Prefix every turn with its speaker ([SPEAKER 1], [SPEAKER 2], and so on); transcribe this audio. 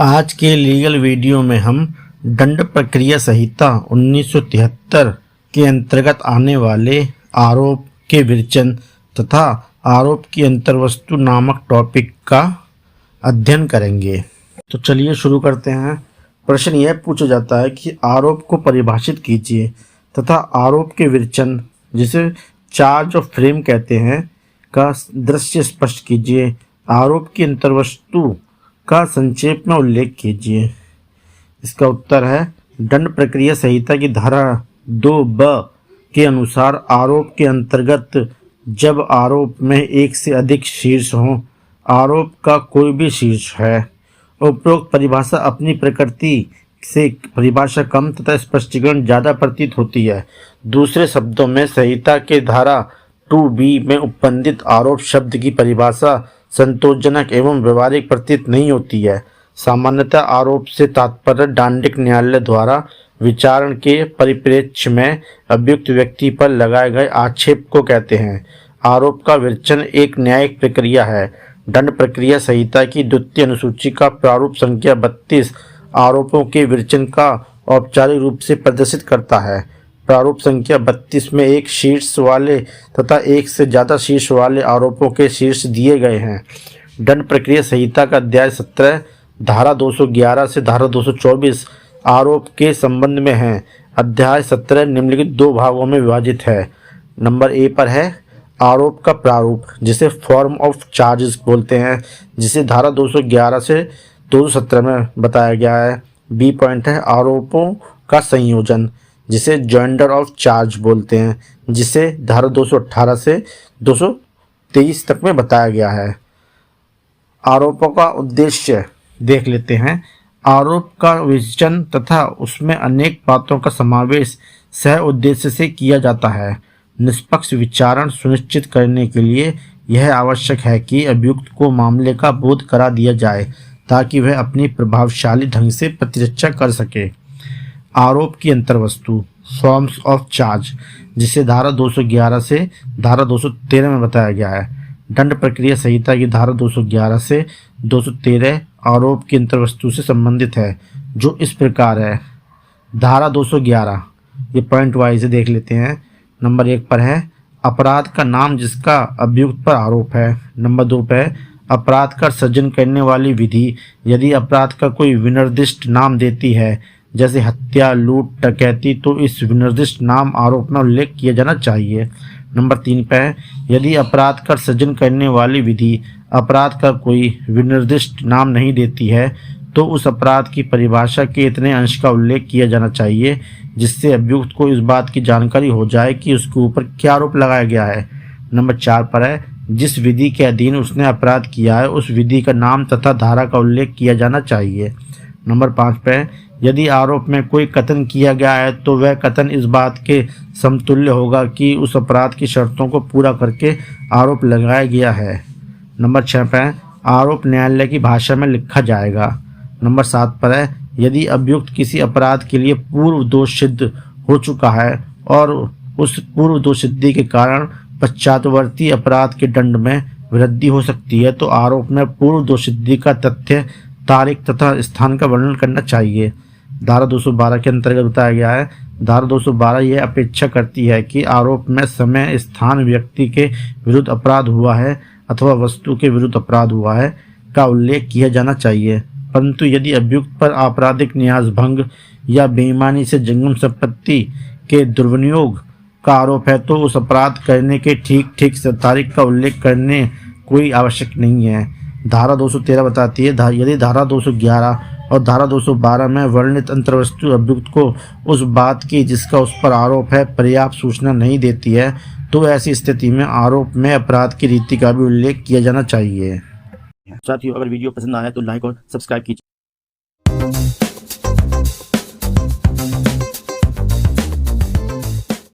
[SPEAKER 1] आज के legal video में हम दंड प्रक्रिया संहिता 1973 के अंतर्गत आने वाले आरोप के विवेचन तथा आरोप की अंतर्वस्तु नामक टॉपिक का अध्ययन करेंगे। तो चलिए शुरू करते हैं। प्रश्न यह पूछा जाता है कि आरोप को परिभाषित कीजिए तथा आरोप के विवेचन, जिसे चार्ज ऑफ फ्रेम कहते हैं, का दृश्य स्पष्ट कीजिए। आरोप की अंतर्वस्तु का संक्षेप में उल्लेख कीजिए। इसका उत्तर है दंड प्रक्रिया संहिता की धारा 2(ब) के अनुसार आरोप के अंतर्गत जब आरोप में एक से अधिक शीर्ष हों, आरोप का कोई भी शीर्ष है, उपरोक्त परिभाषा अपनी प्रकृति से परिभाषा कम तथा स्पष्टीकरण ज़्यादा प्रतीत होती है। दूसरे शब्दों में संहिता के धारा 2(b) में उपबंधित आरोप शब्द की परिभाषा संतोषजनक एवं व्यवहारिक प्रतीत नहीं होती है। सामान्यतः आरोप से तात्पर्य दांडिक न्यायालय द्वारा विचारण के परिप्रेक्ष्य में अभियुक्त व्यक्ति पर लगाए गए आक्षेप को कहते हैं। आरोप का विवेचन एक न्यायिक प्रक्रिया है। दंड प्रक्रिया संहिता की द्वितीय अनुसूची का प्रारूप संख्या 32 आरोपों के विवेचन का औपचारिक रूप से प्रदर्शित करता है। प्रारूप संख्या 32 में एक शीर्ष वाले तथा एक से ज़्यादा शीर्ष वाले आरोपों के शीर्ष दिए गए हैं। दंड प्रक्रिया संहिता का अध्याय 17 धारा 211 से धारा 224 आरोप के संबंध में है। अध्याय 17 निम्नलिखित दो भागों में विभाजित है। नंबर ए पर है आरोप का प्रारूप, जिसे फॉर्म ऑफ चार्जेस बोलते हैं, जिसे धारा 211 से 217 में बताया गया है। बी पॉइंट है आरोपों का संयोजन, जिसे जॉइंडर ऑफ चार्ज बोलते हैं, जिसे धारा 218 से 223 तक में बताया गया है। आरोपों का उद्देश्य देख लेते हैं। आरोप का विवेचन तथा उसमें अनेक बातों का समावेश सह उद्देश्य से किया जाता है। निष्पक्ष विचारण सुनिश्चित करने के लिए यह आवश्यक है कि अभियुक्त को मामले का बोध करा दिया जाए ताकि वह अपनी प्रभावशाली ढंग से प्रतिरक्षा कर सके। आरोप की अंतर्वस्तु फॉर्म्स ऑफ चार्ज, जिसे धारा 211 से धारा 213 में बताया गया है। दंड प्रक्रिया संहिता की धारा 211 से 213 आरोप की अंतर्वस्तु से संबंधित है, जो इस प्रकार है। धारा 211 ये पॉइंट वाइज देख लेते हैं। नंबर 1 पर है अपराध का नाम जिसका अभियुक्त पर आरोप है। नंबर 2 पर अपराध का सृजन करने वाली विधि, यदि अपराध का कोई विनिर्दिष्ट नाम देती है, जैसे हत्या, लूट, डकैती, तो इस विनिर्दिष्ट नाम आरोप में उल्लेख किया जाना चाहिए। नंबर 3 पर यदि अपराध का सृजन करने वाली विधि अपराध का कोई विनिर्दिष्ट नाम नहीं देती है, तो उस अपराध की परिभाषा के इतने अंश का उल्लेख किया जाना चाहिए जिससे अभियुक्त को इस बात की जानकारी हो जाए कि उसके ऊपर क्या आरोप लगाया गया है। नंबर 4 पर है जिस विधि के अधीन उसने अपराध किया है उस विधि का नाम तथा धारा का उल्लेख किया जाना चाहिए। नंबर 5 पर यदि आरोप में कोई कथन किया गया है तो वह कथन इस बात के समतुल्य होगा कि उस अपराध की शर्तों को पूरा करके आरोप लगाया गया है। नंबर 6 पर आरोप न्यायालय की भाषा में लिखा जाएगा। नंबर 7 पर है यदि अभियुक्त किसी अपराध के लिए पूर्व दोष सिद्ध हो चुका है और उस पूर्व दोष सिद्धि के कारण पश्चातवर्ती अपराध के दंड में वृद्धि हो सकती है, तो आरोप में पूर्व दोष सिद्धि का तथ्य, तारीख तथा स्थान का वर्णन करना चाहिए। धारा 212 के अंतर्गत बताया गया है। धारा 212 यह अपेक्षा करती है कि आरोप में समय, स्थान, व्यक्ति के विरुद्ध अपराध हुआ है अथवा वस्तु के विरुद्ध अपराध हुआ है का उल्लेख किया जाना चाहिए। परंतु यदि अभियुक्त पर आपराधिक न्यास भंग या बेईमानी से जंगम संपत्ति के दुर्विनियोग का आरोप है, तो उस अपराध करने के ठीक तारीख का उल्लेख करने कोई आवश्यक नहीं है। धारा 213 बताती है यदि धारा 211 और धारा 212 में वर्णित अंतर्वस्तु अभियुक्त को उस बात की जिसका उस पर आरोप है पर्याप्त सूचना नहीं देती है, तो ऐसी स्थिति में आरोप में अपराध की रीति का भी उल्लेख किया जाना चाहिए।
[SPEAKER 2] साथियों, अगर वीडियो पसंद आया तो लाइक और सब्सक्राइब कीजिए।